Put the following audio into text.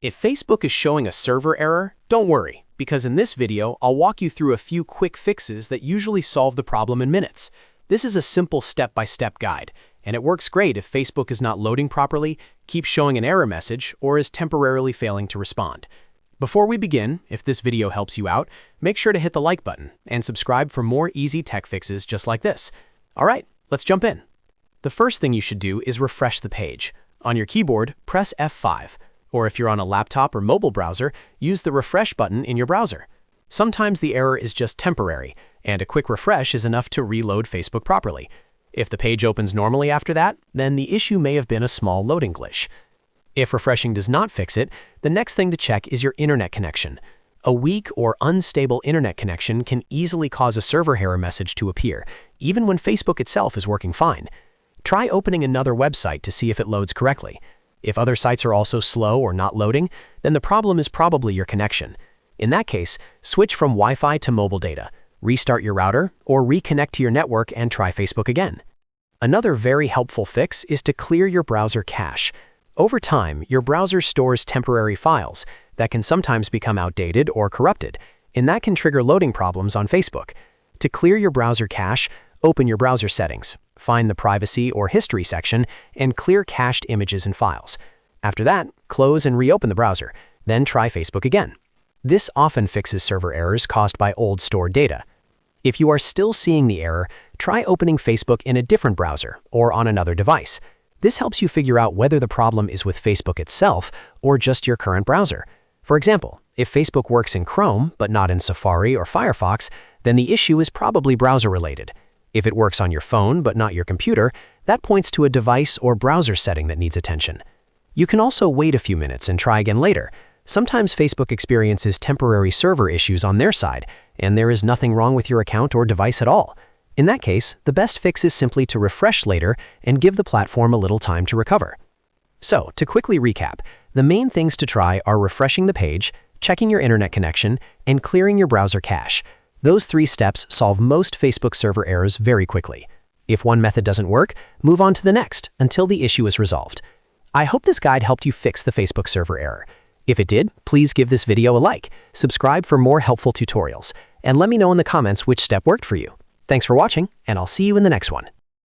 If Facebook is showing a server error, don't worry, because in this video, I'll walk you through a few quick fixes that usually solve the problem in minutes. This is a simple step-by-step guide, and it works great if Facebook is not loading properly, keeps showing an error message, or is temporarily failing to respond. Before we begin, if this video helps you out, make sure to hit the like button and subscribe for more easy tech fixes just like this. All right, let's jump in. The first thing you should do is refresh the page. On your keyboard, press F5. Or if you're on a laptop or mobile browser, use the refresh button in your browser. Sometimes the error is just temporary, and a quick refresh is enough to reload Facebook properly. If the page opens normally after that, then the issue may have been a small loading glitch. If refreshing does not fix it, the next thing to check is your internet connection. A weak or unstable internet connection can easily cause a server error message to appear, even when Facebook itself is working fine. Try opening another website to see if it loads correctly. If other sites are also slow or not loading, then the problem is probably your connection. In that case, switch from Wi-Fi to mobile data, restart your router, or reconnect to your network and try Facebook again. Another very helpful fix is to clear your browser cache. Over time, your browser stores temporary files that can sometimes become outdated or corrupted, and that can trigger loading problems on Facebook. To clear your browser cache, open your browser settings, find the privacy or history section, and clear cached images and files. After that, close and reopen the browser, then try Facebook again. This often fixes server errors caused by old stored data. If you are still seeing the error, try opening Facebook in a different browser or on another device. This helps you figure out whether the problem is with Facebook itself or just your current browser. For example, if Facebook works in Chrome but not in Safari or Firefox, then the issue is probably browser-related. If it works on your phone but not your computer, that points to a device or browser setting that needs attention. You can also wait a few minutes and try again later. Sometimes Facebook experiences temporary server issues on their side, and there is nothing wrong with your account or device at all. In that case, the best fix is simply to refresh later and give the platform a little time to recover. So, to quickly recap, the main things to try are refreshing the page, checking your internet connection, and clearing your browser cache. Those 3 steps solve most Facebook server errors very quickly. If one method doesn't work, move on to the next until the issue is resolved. I hope this guide helped you fix the Facebook server error. If it did, please give this video a like, subscribe for more helpful tutorials, and let me know in the comments which step worked for you. Thanks for watching, and I'll see you in the next one.